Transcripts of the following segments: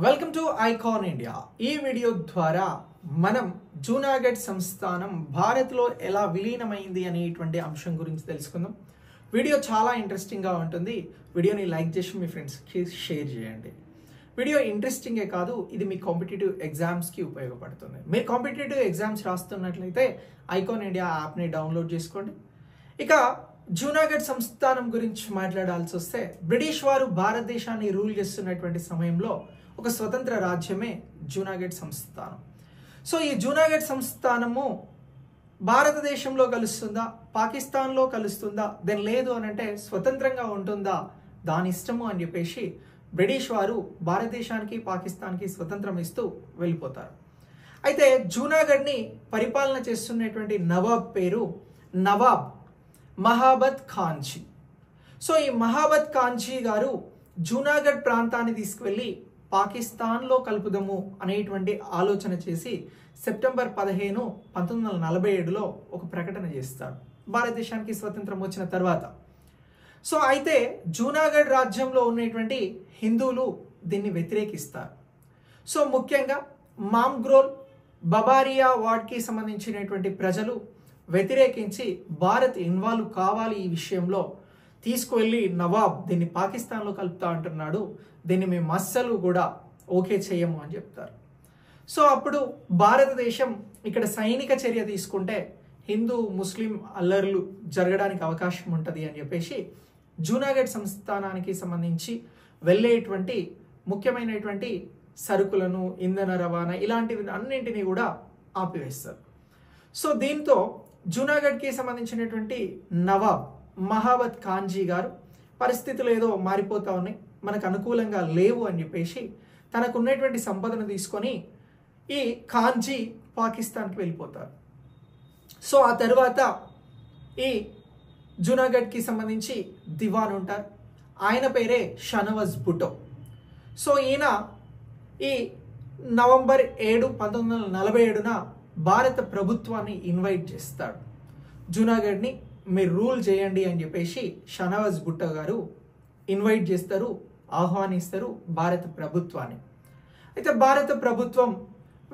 Welcome to icon India. ఈ video ద్వారా మనం జూనాగఢ్ సంస్థానం భారత్లో ఎలా విలీనమైంది అనేటువంటి అంశం గురించి తెలుసుకుందాం. వీడియో చాలా ఇంట్రెస్టింగ్గా ఉంటుంది. వీడియోని లైక్ చేసి మీ ఫ్రెండ్స్కి షేర్ చేయండి. వీడియో ఇంట్రెస్టింగే కాదు, ఇది మీ కాంపిటేటివ్ ఎగ్జామ్స్కి ఉపయోగపడుతుంది. మీరు కాంపిటేటివ్ ఎగ్జామ్స్ రాస్తున్నట్లయితే ఐకాన్ ఇండియా యాప్ని డౌన్లోడ్ చేసుకోండి. ఇక జూనాగఢ్ సంస్థానం గురించి మాట్లాడాల్సి వస్తే, బ్రిటిష్ వారు భారతదేశాన్ని రూల్ చేస్తున్నటువంటి సమయంలో ఒక స్వతంత్ర రాజ్యమే జూనాగఢ్ సంస్థానం. సో ఈ జూనాగఢ్ సంస్థానము భారతదేశంలో కలుస్తుందా, పాకిస్తాన్లో కలుస్తుందా, దెన్ లేదు అని అంటే స్వతంత్రంగా ఉంటుందా, దాని ఇష్టము అని చెప్పేసి బ్రిటిష్ వారు భారతదేశానికి పాకిస్తాన్కి స్వతంత్రం ఇస్తూ వెళ్ళిపోతారు. అయితే జూనాగఢ్ని పరిపాలన చేస్తున్నటువంటి నవాబ్ పేరు నవాబ్ మహాబత్ ఖాన్జీ. సో ఈ మహాబత్ ఖాన్జీ గారు జూనాగఢ్ ప్రాంతాన్ని తీసుకువెళ్ళి పాకిస్తాన్లో కలుపుదాము అనేటువంటి ఆలోచన చేసి సెప్టెంబర్ 15, 1947లో ఒక ప్రకటన చేస్తారు భారతదేశానికి స్వతంత్రం వచ్చిన తర్వాత. సో అయితే జూనాగఢ్ రాజ్యంలో ఉన్నటువంటి హిందువులు దీన్ని వ్యతిరేకిస్తారు. సో ముఖ్యంగా మామ్గ్రోల్, బబారియా వార్డ్కి సంబంధించినటువంటి ప్రజలు వ్యతిరేకించి భారత్ ఇన్వాల్వ్ కావాలి ఈ విషయంలో, తీసుకువెళ్ళి నవాబ్ దీన్ని పాకిస్తాన్లో కలుపుతా అంటున్నాడు, దీన్ని మేము అస్సలు కూడా ఓకే చేయము అని చెప్తారు. సో అప్పుడు భారతదేశం ఇక్కడ సైనిక చర్య తీసుకుంటే హిందూ ముస్లిం అల్లర్లు జరగడానికి అవకాశం ఉంటుంది అని చెప్పేసి జూనాగఢ్ సంస్థానానికి సంబంధించి వెళ్ళేటువంటి ముఖ్యమైనటువంటి సరుకులను, ఇంధన రవాణా ఇలాంటివి అన్నింటినీ కూడా ఆపివేస్తారు. సో దీంతో జూనాగఢ్కి సంబంధించినటువంటి నవాబ్ మహాబత్ ఖాన్జీ గారు పరిస్థితులు ఏదో మారిపోతా ఉన్నాయి, మనకు అనుకూలంగా లేవు అని చెప్పేసి తనకు ఉన్నటువంటి సంపదను తీసుకొని ఈ ఖాన్జీ పాకిస్తాన్కి వెళ్ళిపోతారు. సో ఆ తర్వాత ఈ జూనాగఢ్కి సంబంధించి దివాన్ ఉంటారు, ఆయన పేరే షనవాజ్ భుట్టో. సో ఈయన ఈ నవంబర్ 7, 1947న భారత ప్రభుత్వాన్ని ఇన్వైట్ చేస్తాడు. జూనాగఢ్ని మీరు రూల్ చేయండి అని చెప్పేసి షనవాజ్ భుట్టో గారు ఇన్వైట్ చేస్తారు, ఆహ్వానిస్తారు భారత ప్రభుత్వాన్ని. అయితే భారత ప్రభుత్వం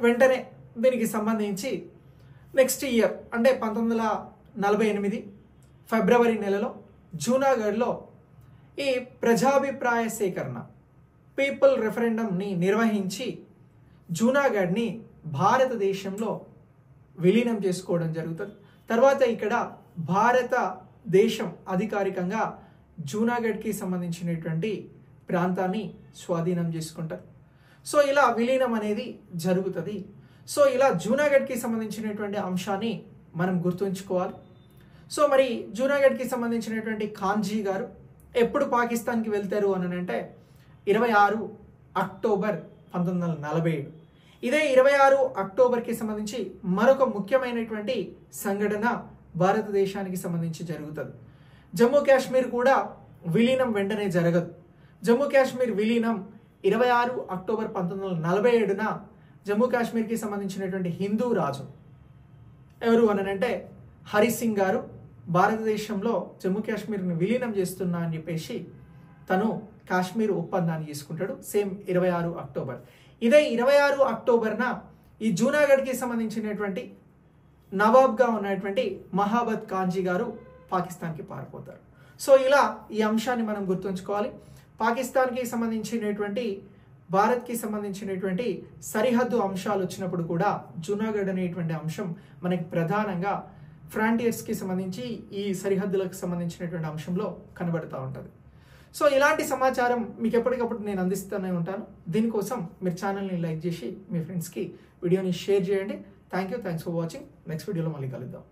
వెంటనే దీనికి సంబంధించి నెక్స్ట్ ఇయర్ అంటే 1948 ఫిబ్రవరి నెలలో జూనాగఢ్లో ఈ ప్రజాభిప్రాయ సేకరణ పీపుల్ రెఫరెండంని నిర్వహించి జూనాగఢ్ని భారతదేశంలో విలీనం చేసుకోవడం జరుగుతుంది. తర్వాత ఇక్కడ భారతదేశం అధికారికంగా జూనాగఢ్కి సంబంధించినటువంటి ప్రాంతాన్ని స్వాధీనం చేసుకుంటారు. సో ఇలా విలీనం అనేది జరుగుతుంది. సో ఇలా జూనాగఢ్కి సంబంధించినటువంటి అంశాన్ని మనం గుర్తుంచుకోవాలి. సో మరి జూనాగఢ్కి సంబంధించినటువంటి ఖాన్జీ గారు ఎప్పుడు పాకిస్తాన్కి వెళ్తారు అని అంటే 26 అక్టోబర్ 1947. ఇదే 26 అక్టోబర్కి సంబంధించి మరొక ముఖ్యమైనటువంటి సంఘటన భారతదేశానికి సంబంధించి జరుగుతుంది. జమ్మూ కాశ్మీర్ కూడా విలీనం వెంటనే జరగదు. జమ్మూ కాశ్మీర్ విలీనం 26 అక్టోబర్ 1947న జమ్మూ కాశ్మీర్కి సంబంధించినటువంటి హిందూ రాజు ఎవరు అనంటే హరి సింగ్ గారు భారతదేశంలో జమ్మూ కాశ్మీర్ని విలీనం చేస్తున్నా అని చెప్పేసి తను కాశ్మీర్ ఒప్పందాన్ని తీసుకుంటాడు. Same 26 October. ఇదే 26 అక్టోబర్న ఈ జూనాగఢ్కి సంబంధించినటువంటి నవాబ్గా ఉన్నటువంటి మహాబత్ ఖాన్జీ గారు పాకిస్తాన్కి పారిపోతారు. సో ఇలా ఈ అంశాన్ని మనం గుర్తుంచుకోవాలి. పాకిస్తాన్కి సంబంధించినటువంటి భారత్కి సంబంధించినటువంటి సరిహద్దు అంశాలు వచ్చినప్పుడు కూడా జూనాగఢ్ అనేటువంటి అంశం మనకి ప్రధానంగా ఫ్రాంటియర్స్కి సంబంధించి ఈ సరిహద్దులకు సంబంధించినటువంటి అంశంలో కనబడుతూ ఉంటుంది. సో ఇలాంటి సమాచారం మీకు ఎప్పటికప్పుడు నేను అందిస్తూనే ఉంటాను. దీనికోసం మీరు ఛానల్ని లైక్ చేసి మీ ఫ్రెండ్స్కి వీడియోని షేర్ చేయండి. Thanks for watching. నెక్స్ట్ వీడియోలో మళ్ళీ కలుద్దాం.